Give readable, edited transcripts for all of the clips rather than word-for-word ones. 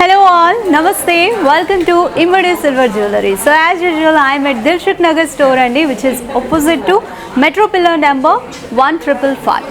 Hello all, Namaste, welcome to Immadi Silver Jewellery. So as usual, I am at Dilshuk Nagar store which is opposite to Metro Pillar number 1555.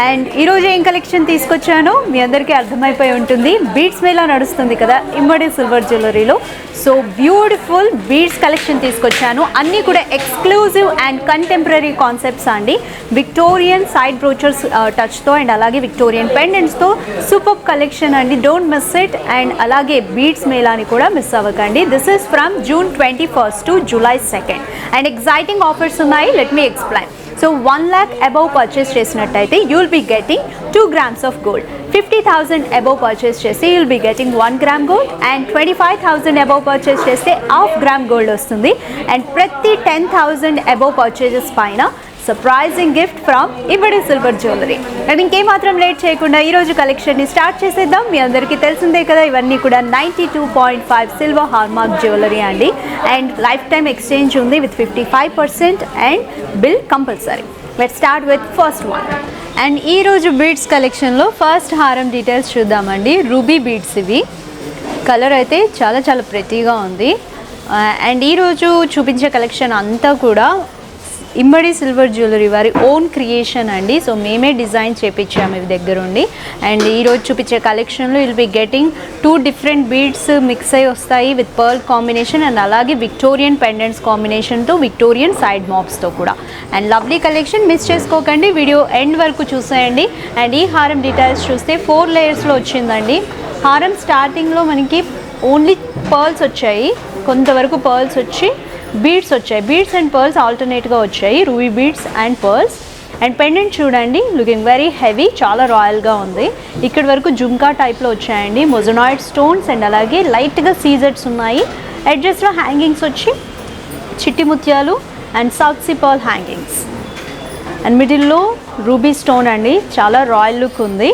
And ee roju em collection teeskochano mee andariki ardhamayipoyi untundi, beads mela nadustundi kada Immadi Silver Jewellery lo. So beautiful beads collection teeskochano, anni kuda exclusive and contemporary concepts andi. Victorian side brooches touch tho and alage Victorian pendants tho superb collection andi, don't miss it. And alage beads mela ni kuda miss avakandi. This is from June 21st to July 2nd and exciting offers unnayi, let me explain. So 1 lakh above purchase చేసినట్టయితే you will be getting 2 grams of gold. 50,000 above purchase చేస్తే you will be getting 1 gram gold and 25,000 above purchase చేస్తే half gram gold వస్తుంది. And ప్రతి 10,000 above purchases పైన surprising gift from Immadi silver jewellery. And ఇంకేమాత్రం late చేయకుండా ఈరోజు కలెక్షన్ని start చేసేద్దాం. మీ అందరికీ తెలిసిందే కదా, ఇవన్నీ కూడా 92.5 సిల్వర్ హాల్మార్క్ జ్యువెలరీ అండి. అండ్ లైఫ్ టైమ్ ఎక్స్చేంజ్ ఉంది with 55% and bill compulsory. Let's start with first one. And ఈరోజు బీడ్స్ కలెక్షన్లో ఫస్ట్ హారం డీటెయిల్స్ చూద్దామండి. రూబీ బీడ్స్ ఇవి. కలర్ అయితే చాలా చాలా ప్రెటీగా ఉంది. అండ్ ఈరోజు చూపించే కలెక్షన్ అంతా కూడా ఇమ్మడి సిల్వర్ జ్యువెలరీ వారి ఓన్ క్రియేషన్ అండి. సో మేమే డిజైన్ చేపించాము ఇవి దగ్గరుండి. అండ్ ఈరోజు చూపించే కలెక్షన్లో will be getting 2 different beads mix అయి వస్తాయి విత్ పర్ల్ కాంబినేషన్ అండ్ అలాగే విక్టోరియన్ పెండెంట్స్ కాంబినేషన్తో విక్టోరియన్ సైడ్ మాప్స్తో కూడా. అండ్ లవ్లీ కలెక్షన్, మిస్ చేసుకోకండి, వీడియో ఎండ్ వరకు చూసేయండి. అండ్ ఈ హారం డీటెయిల్స్ చూస్తే 4 లేయర్స్లో వచ్చిందండి. హారం స్టార్టింగ్లో మనకి ఓన్లీ పర్ల్స్ వచ్చాయి, కొంతవరకు పర్ల్స్ వచ్చి బీడ్స్ వచ్చాయి. బీడ్స్ అండ్ పర్ల్స్ ఆల్టర్నేట్గా వచ్చాయి, ruby beads and pearls. And pendant చూడండి, లుకింగ్ వెరీ హెవీ, చాలా రాయల్గా ఉంది. ఇక్కడి వరకు జుమ్కా టైప్లో వచ్చాయండి, మొజనాయిడ్ స్టోన్స్ అండ్ అలాగే లైట్గా సీజర్స్ ఉన్నాయి. ఎడ్జెస్లో హ్యాంగింగ్స్ వచ్చి చిట్టి ముత్యాలు and south sea pearl hangings. And మిడిల్లో రూబీ స్టోన్ అండి, చాలా రాయల్ లుక్ ఉంది.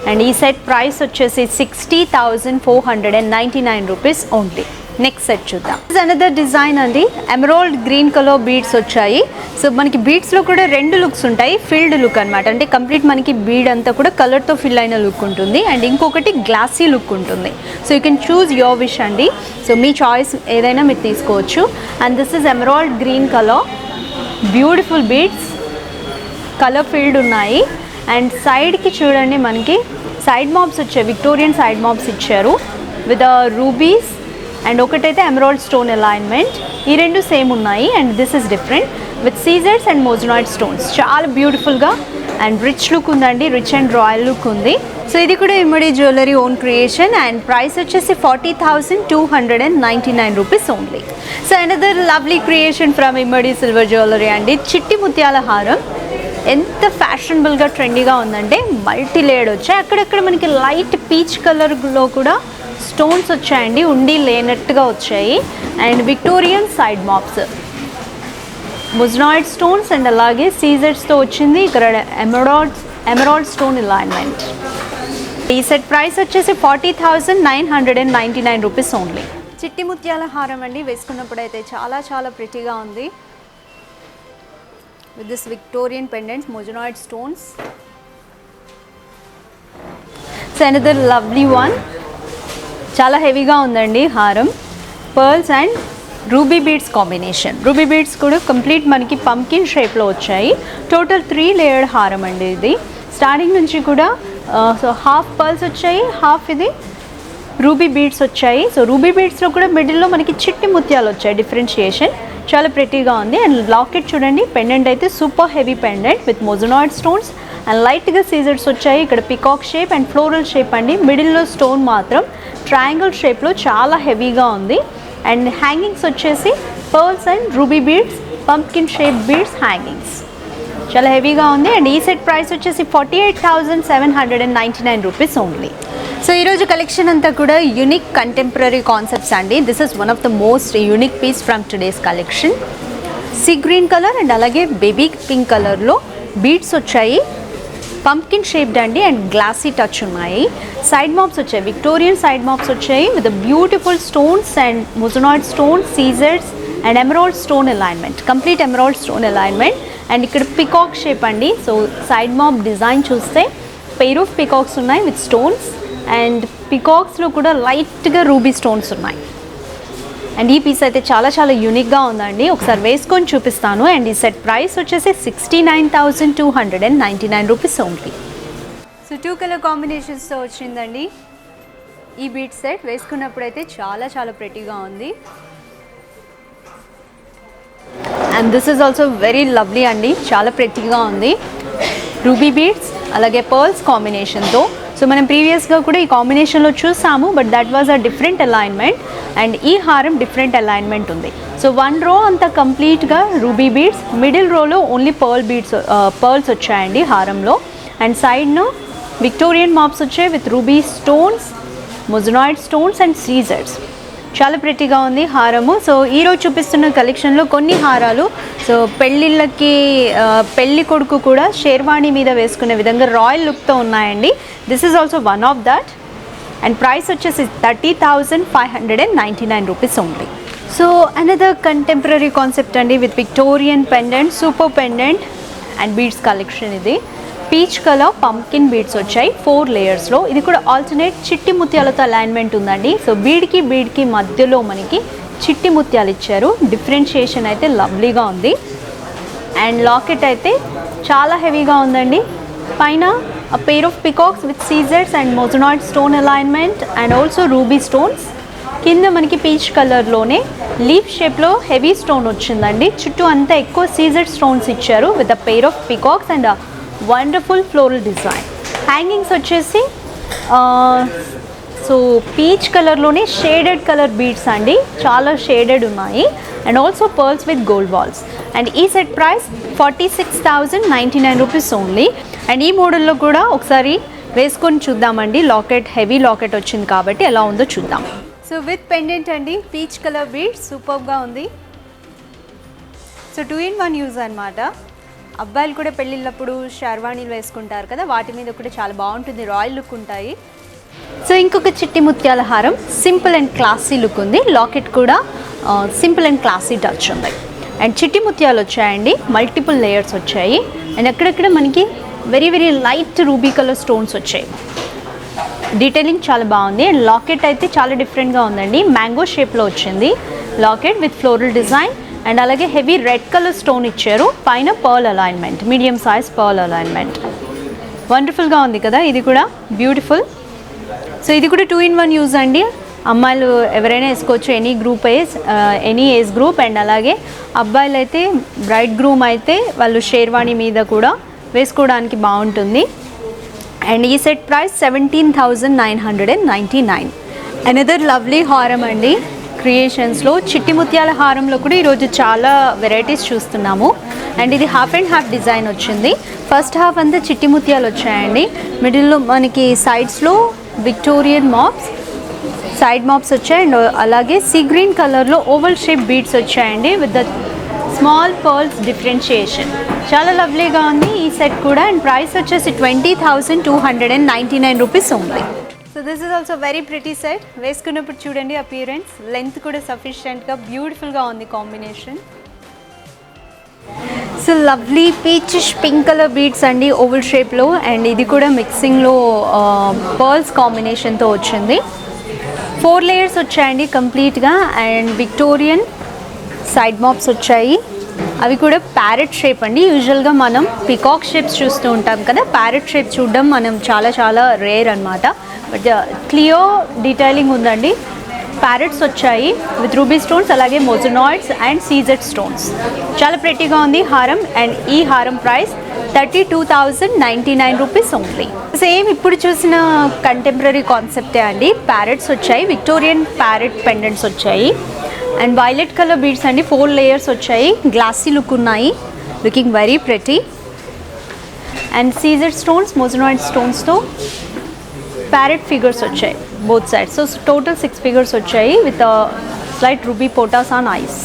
అండ్ ఈ సెట్ ప్రైస్ వచ్చేసి 60,499 రూపీస్ ఓన్లీ. నెక్స్ట్ సెట్ చూద్దాం. అనదర్ డిజైన్ అండి, ఎమరాల్డ్ గ్రీన్ కలర్ బీడ్స్ వచ్చాయి. సో మనకి బీడ్స్లో కూడా 2 లుక్స్ ఉంటాయి. ఫిల్డ్ లుక్ అనమాట, అంటే కంప్లీట్ మనకి బీడ్ అంతా కూడా కలర్తో ఫిల్ అయిన లుక్ ఉంటుంది. అండ్ ఇంకొకటి గ్లాసీ లుక్ ఉంటుంది. So you can choose your wish అండి. సో మీ చాయిస్ ఏదైనా మీరు తీసుకోవచ్చు. And this is emerald green colour, beautiful beads, colour filled ఉన్నాయి. అండ్ సైడ్కి చూడండి, మనకి సైడ్ మాప్స్ వచ్చాయి, విక్టోరియన్ సైడ్ మాప్స్ ఇచ్చారు విత్ రూబీస్ అండ్ ఒకటైతే ఎమరాల్డ్ స్టోన్ అలైన్మెంట్. ఈ 2 సేమ్ ఉన్నాయి and this is different with సీజర్స్ అండ్ మోజనాయిడ్ స్టోన్స్. చాలా బ్యూటిఫుల్గా అండ్ రిచ్ లుక్ ఉందండి, రిచ్ అండ్ రాయల్ లుక్ ఉంది. సో ఇది కూడా Immadi jewellery own creation and price వచ్చేసి 40,299 rupees only. So another lovely creation from Immadi silver jewellery అండి. చిట్టి ముత్యాల హారం ఎంత ఫ్యాషనబుల్గా ట్రెండీగా ఉందంటే మల్టీ లేయర్డ్ వచ్చాయి. అక్కడక్కడ మనకి లైట్ పీచ్ కలర్లో కూడా స్టోన్స్ వచ్చాయండి, ఉండి లేనట్టుగా వచ్చాయి. And Victorian side maps, moissanite stones and అలాగే సీజర్స్తో వచ్చింది. ఇక్కడ ఎమరాల్డ్ స్టోన్ అలైన్మెంట్. ఈ సెట్ ప్రైస్ వచ్చేసి 40,999 రూపీస్ ఓన్లీ. చిట్టి ముత్యాల హారం అండి, వేసుకున్నప్పుడు అయితే చాలా చాలా ప్రిటీగా ఉంది with this Victorian pendants, moissanite stones. So another lovely one, చాలా హెవీగా ఉందండి హారం. Pearls and ruby beads combination. Ruby beads కూడా కంప్లీట్ మనకి పంకిన్ షేప్లో వచ్చాయి. టోటల్ 3 లేయర్డ్ హారం అండి ఇది. స్టార్టింగ్ నుంచి కూడా సో హాఫ్ పర్ల్స్ వచ్చాయి, హాఫ్ ఇది రూబీ బీడ్స్ వచ్చాయి. సో రూబీ బీడ్స్లో కూడా మిడిల్లో మనకి చిట్టి ముత్యాలు వచ్చాయి, డిఫరెన్షియేషన్ చాలా ప్రెటీగా ఉంది. అండ్ లాకెట్ చూడండి, పెండెంట్ అయితే super heavy pendant with moissanite stones and లైట్గా సీజర్స్ వచ్చాయి. ఇక్కడ peacock shape and floral shape అండి. మిడిల్లో స్టోన్ మాత్రం ట్రయాంగిల్ షేప్లో చాలా హెవీగా ఉంది. అండ్ హ్యాంగింగ్స్ వచ్చేసి pearls and ruby beads, pumpkin shape beads hangings, చాలా హెవీగా ఉంది. అండ్ ఈ సెట్ ప్రైస్ వచ్చేసి 48,799 రూపీస్ ఓన్లీ. సో ఈరోజు కలెక్షన్ అంతా కూడా యూనిక్ కంటెంపరీ కాన్సెప్ట్స్ అండి. This is one of the most unique piece from today's collection. Sea green colour and అలాగే బేబీ పింక్ కలర్లో బీడ్స్ వచ్చాయి, పంప్కిన్ షేప్డ్ అండి అండ్ గ్లాసీ టచ్ ఉన్నాయి. సైడ్ మాప్స్ వచ్చాయి, విక్టోరియన్ సైడ్ మాప్స్ వచ్చాయి with beautiful stones and moissanite stones, సీజర్స్ and emerald stone alignment, complete emerald stone alignment. And ఇక్కడ peacock shape అండి. సో సైడ్ మాప్ డిజైన్ చూస్తే pair of peacocks ఉన్నాయి with stones and పికాక్స్లో కూడా లైట్గా రూబీ స్టోన్స్ ఉన్నాయి. అండ్ ఈ పీస్ అయితే చాలా చాలా యూనిక్గా ఉందండి. ఒకసారి వేసుకొని చూపిస్తాను. అండ్ ఈ సెట్ ప్రైస్ వచ్చేసి 69,299 రూపీస్ ఓన్లీ. సో 2 కలర్ కాంబినేషన్స్తో వచ్చిందండి ఈ బీట్ సెట్. వేసుకున్నప్పుడు అయితే చాలా చాలా ప్రెటీగా ఉంది. And this is also very lovely అండి, చాలా ప్రెటీగా ఉంది. రూబీ బీడ్స్ అలాగే పర్ల్స్ కాంబినేషన్తో. సో మనం ప్రీవియస్గా కూడా ఈ కాంబినేషన్లో చూసాము, but that was a different alignment. And ఈ హారం డిఫరెంట్ అలైన్మెంట్ ఉంది. సో 1 రో అంతా కంప్లీట్గా రూబీ బీడ్స్, మిడిల్ రోలో ఓన్లీ పర్ల్స్ వచ్చాయండి హారంలో. అండ్ సైడ్ను విక్టోరియన్ మాప్స్ వచ్చాయి with ruby stones, moissanite stones and సీజర్స్. చాలా ప్రెటీగా ఉంది హారము. సో ఈరోజు చూపిస్తున్న కలెక్షన్లో కొన్ని హారాలు సో పెళ్ళిళ్ళకి పెళ్ళి కొడుకు కూడా షేర్వాణి మీద వేసుకునే విధంగా రాయల్ లుక్తో ఉన్నాయండి. This is also one of that. And price వచ్చేసి 30,599 rupees only. So another contemporary concept అండి with Victorian pendant, super pendant and beads collection. ఇది పీచ్ కలర్ పంకిన్ బీడ్స్ వచ్చాయి 4 లేయర్స్లో. ఇది కూడా ఆల్టర్నేట్ చిట్టి ముత్యాలతో అలైన్మెంట్ ఉందండి. సో బీడ్కి మధ్యలో మనకి చిట్టి ముత్యాలు ఇచ్చారు. డిఫరెన్షియేషన్ అయితే లవ్లీగా ఉంది. అండ్ లాకెట్ అయితే చాలా హెవీగా ఉందండి. పైన a pair of peacocks with Caesars and moissanite stone alignment and also ruby stones. కింద మనకి పీచ్ కలర్లోనే లీఫ్ షేప్లో హెవీ స్టోన్ వచ్చిందండి. చుట్టూ అంతా ఎక్కువ సీజర్ స్టోన్స్ ఇచ్చారు with a pair of peacocks and wonderful floral design. Hangings వచ్చేసి సో పీచ్ కలర్లోనే షేడెడ్ కలర్ బీడ్స్ అండి, చాలా షేడెడ్ ఉన్నాయి. And also pearls with gold balls. And ఈ set price 46,099 rupees only. And ఈ మోడల్లో కూడా ఒకసారి వేసుకొని చూద్దామండి. లాకెట్ హెవీ లాకెట్ వచ్చింది కాబట్టి ఎలా ఉందో చూద్దాం. సో విత్ పెండెంట్ అండి, పీచ్ కలర్ బీడ్స్ సూపర్గా ఉంది. సో 2-in-1 యూజ్ అనమాట. అబ్బాయిలు కూడా పెళ్ళిళ్ళప్పుడు షర్వాణీలు వేసుకుంటారు కదా, వాటి మీద కూడా చాలా బాగుంటుంది, రాయల్ లుక్ ఉంటాయి. సో ఇంకొక చిట్టి ముత్యాల హారం, సింపుల్ అండ్ క్లాసీ లుక్ ఉంది. లాకెట్ కూడా సింపుల్ అండ్ క్లాసీ టచ్ ఉంది. అండ్ చిట్టి ముత్యాలు వచ్చాయండి, మల్టిపుల్ లేయర్స్ వచ్చాయి. అండ్ అక్కడక్కడ మనకి very very light ruby colour stones వచ్చాయి. డీటెయిలింగ్ చాలా బాగుంది. అండ్ లాకెట్ అయితే చాలా డిఫరెంట్గా ఉందండి. మ్యాంగో షేప్లో వచ్చింది locket with floral design. And అలాగే హెవీ రెడ్ కలర్ స్టోన్ ఇచ్చారు. పైన pearl alignment, medium size pearl alignment. వండర్ఫుల్గా ఉంది కదా, ఇది కూడా బ్యూటిఫుల్. సో ఇది కూడా 2-in-1 యూజ్ అండి. అమ్మాయిలు ఎవరైనా వేసుకోవచ్చు, ఎనీ ఏజ్ గ్రూప్. అండ్ అలాగే అబ్బాయిలు అయితే బ్రైడ్ గ్రూమ్ అయితే వాళ్ళు షేర్వాణి మీద కూడా వేసుకోవడానికి బాగుంటుంది. అండ్ ఈ సెట్ ప్రైస్ 17,999. అనదర్ లవ్లీ హారం అండి క్రియేషన్స్లో. చిట్టి ముత్యాల హారంలో కూడా ఈరోజు చాలా వెరైటీస్ చూస్తున్నాము. అండ్ ఇది హాఫ్ అండ్ హాఫ్ డిజైన్ వచ్చింది. ఫస్ట్ హాఫ్ అంతా చిట్టి ముత్యాలు వచ్చాయండి. మిడిల్లో మనకి సైడ్స్లో విక్టోరియన్ మాప్స్, సైడ్ మాప్స్ వచ్చాయి. అండ్ అలాగే సీ గ్రీన్ కలర్లో ఓవల్ షేప్ బీడ్స్ వచ్చాయండి with the small pearls differentiation. చాలా లవ్లీగా ఉంది ఈ సెట్ కూడా. అండ్ ప్రైస్ వచ్చేసి 20,299 rupees only. So this is also very pretty set. వేసుకున్నప్పుడు చూడండి అపియరెన్స్, లెంత్ కూడా సఫిషియెంట్గా బ్యూటిఫుల్గా ఉంది combination. So lovely peachish pink colour beads అండి ఓవల్ షేప్లో. అండ్ ఇది కూడా మిక్సింగ్లో పర్ల్స్ కాంబినేషన్తో వచ్చింది. 4 లేయర్స్ వచ్చాయండి కంప్లీట్గా. అండ్ విక్టోరియన్ సైడ్ మాప్స్ వచ్చాయి. అవి కూడా ప్యారెట్ షేప్ అండి. యూజువల్గా మనం పికాక్ షేప్స్ చూస్తూ ఉంటాం కదా, ప్యారెట్ షేప్ చూడడం మనం చాలా చాలా రేర్ అనమాట. బట్ క్లియర్ డీటెయిలింగ్ ఉందండి. ప్యారెట్స్ వచ్చాయి విత్ రూబీ స్టోన్స్, అలాగే మొజనాయిడ్స్ అండ్ సీజెడ్ స్టోన్స్. చాలా ప్రెటీగా ఉంది హారం. అండ్ ఈ హారం ప్రైస్ 32,099 రూపీస్ ఓన్లీ. సేమ్ ఇప్పుడు చూసిన కంటెంపరీ కాన్సెప్టే అండి. ప్యారెట్స్ వచ్చాయి, విక్టోరియన్ ప్యారెట్ పెండెంట్స్ వచ్చాయి. అండ్ వైలెట్ కలర్ బీడ్స్ అండి, 4 లేయర్స్ వచ్చాయి. గ్లాసీ లుక్ ఉన్నాయి, looking very pretty. And CZ stones, moissanite స్టోన్స్తో ప్యారెట్ ఫిగర్స్ వచ్చాయి both sides. So total 6 figures వచ్చాయి విత్ స్లైట్ రూబీ పోటాస్ ఆన్ ఐస్.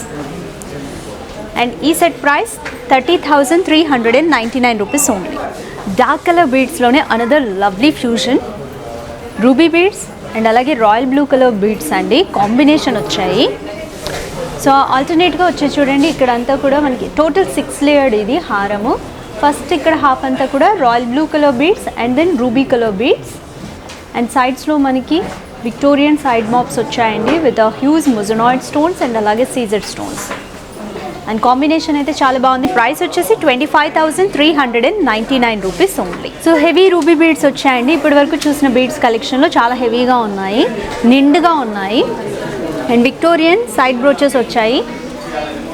అండ్ ఈ set price 30,399 rupees only. Dark colour బీడ్స్లోనే another lovely fusion, ruby beads and అలాగే royal blue colour beads అండి combination వచ్చాయి. So ఆల్టర్నేట్గా వచ్చేది చూడండి, ఇక్కడ అంతా కూడా మనకి టోటల్ 6 లేయర్డ్ ఇది హారము. ఫస్ట్ ఇక్కడ హాఫ్ అంతా కూడా royal blue colour beads and then ruby colour beads. And సైడ్స్లో మనకి విక్టోరియన్ సైడ్ మాప్స్ వచ్చాయండి with huge moissanite stones and అలాగే సీజర్ స్టోన్స్. అండ్ కాంబినేషన్ అయితే చాలా బాగుంది. ప్రైస్ వచ్చేసి 25,399 rupees only. So heavy ruby beads వచ్చాయండి. ఇప్పటి వరకు చూసిన బీడ్స్ కలెక్షన్లో చాలా హెవీగా ఉన్నాయి, నిండుగా ఉన్నాయి. అండ్ విక్టోరియన్ సైడ్ బ్రోచెస్ వచ్చాయి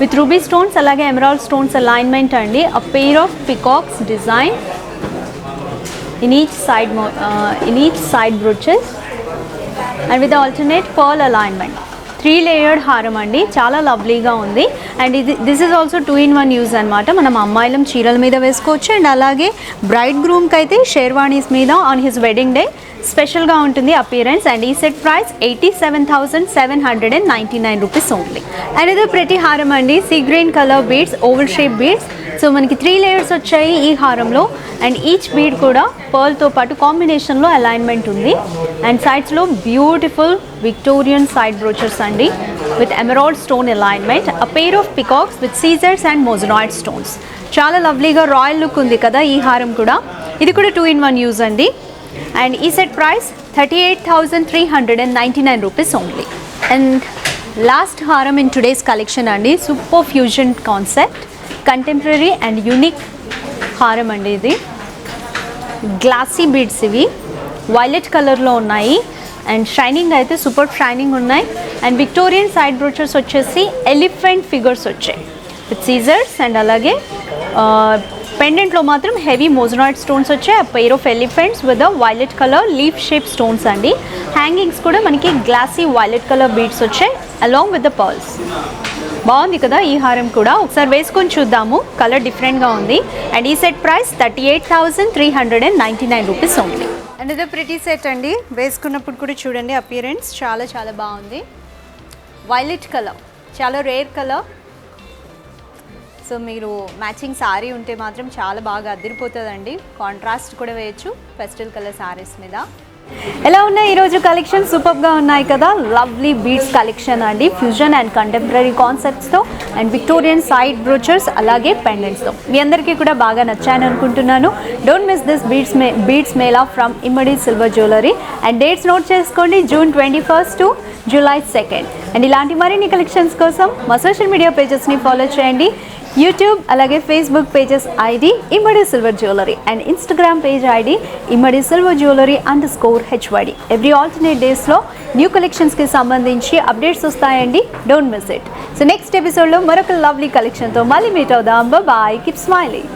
విత్ రూబీ స్టోన్స్ అలాగే ఎమరాల్డ్ స్టోన్స్ అలైన్మెంట్ అండి. అ pair of peacocks design in each side brooches and with the alternate pearl alignment. 3 layered హారం అండి, చాలా లవ్లీగా ఉంది. And this is also 2-in-1 use అనమాట. మనం అమ్మాయిలం చీరల మీద వేసుకోవచ్చు అండ్ అలాగే బ్రైడ్ గ్రూమ్కి అయితే షేర్వాణీస్ మీద ఆన్ హిస్ వెడ్డింగ్ డే స్పెషల్గా ఉంటుంది అపియరెన్స్. అండ్ ఈ set price 87,799 rupees only. And ఇది ప్రతి హారం అండి, see green colour beads, oval shape beads. So మనకి 3 లేయర్స్ వచ్చాయి ఈ హారంలో. అండ్ ఈచ్ బీడ్ కూడా పర్ల్తో పాటు కాంబినేషన్లో అలైన్మెంట్ ఉంది. అండ్ సైడ్స్లో బ్యూటిఫుల్ విక్టోరియన్ సైడ్ బ్రోచర్స్ అండి with emerald stone alignment. A pair of peacocks with సీజర్స్ అండ్ మొజనాయిడ్ స్టోన్స్. చాలా లవ్లీగా రాయల్ లుక్ ఉంది కదా ఈ హారం కూడా. ఇది కూడా 2-in-1 యూజ్ అండి. అండ్ ఈ set price 38,399 rupees only. And last హారం ఇన్ టుడేస్ కలెక్షన్ అండి, super fusion concept, contemporary and unique హారం అండి. ఇది గ్లాసీ బీడ్స్, ఇవి వైలెట్ కలర్లో ఉన్నాయి అండ్ షైనింగ్ అయితే సూపర్ షైనింగ్ ఉన్నాయి. అండ్ విక్టోరియన్ సైడ్ బ్రోచర్స్ వచ్చేసి ఎలిఫెంట్ ఫిగర్స్ వచ్చాయి విత్ సీజర్స్ అండ్ అలాగే పెండెంట్లో మాత్రం హెవీ మోజనాయిడ్ స్టోన్స్ వచ్చాయి. ఆ pair of elephants with violet colour leaf shape stones అండి. హ్యాంగింగ్స్ కూడా మనకి గ్లాసీ వైలెట్ కలర్ బీడ్స్ వచ్చాయి అలాంగ్ విత్ ద పర్ల్స్. బాగుంది కదా ఈ హారం కూడా, ఒకసారి వేసుకొని చూద్దాము, కలర్ డిఫరెంట్గా ఉంది. అండ్ ఈ set price 38,399 rupees only. And ఇది ప్రిటీ సెట్ అండి, వేసుకున్నప్పుడు కూడా చూడండి అపియరెన్స్ చాలా చాలా బాగుంది. వైలెట్ కలర్ చాలా రేర్ కలర్. సో మీరు మ్యాచింగ్ శారీ ఉంటే మాత్రం చాలా బాగా అదిరిపోతుందండి. కాంట్రాస్ట్ కూడా వేయచ్చు పెస్టల్ కలర్ శారీస్ మీద. ఎలా ఉన్నాయి ఈరోజు కలెక్షన్? సూపర్గా ఉన్నాయి కదా. లవ్లీ బీడ్స్ కలెక్షన్ అండి, ఫ్యూజన్ అండ్ కంటెంపరీ కాన్సెప్ట్స్తో అండ్ విక్టోరియన్ సైడ్ బ్రోచర్స్ అలాగే పెండెంట్స్తో. మీ అందరికీ కూడా బాగా నచ్చాయని అనుకుంటున్నాను. Don't miss this beads mela from Immadi silver jewellery. And dates note చేసుకోండి, June 21st to July 2nd. అండ్ ఇలాంటి మరిన్ని కలెక్షన్స్ కోసం మా సోషల్ మీడియా పేజెస్ని ఫాలో చేయండి. యూట్యూబ్ అలాగే Facebook pages ID Immadi silver jewellery and Instagram page ID Immadi silver jewellery _HYD. Every alternate డేస్లో న్యూ కలెక్షన్స్కి సంబంధించి అప్డేట్స్ వస్తాయండి, don't miss it. So next ఎపిసోడ్లో మరొక లవ్లీ కలెక్షన్తో మళ్ళీ మీట్ అవుదాం. Bye, keep smiling.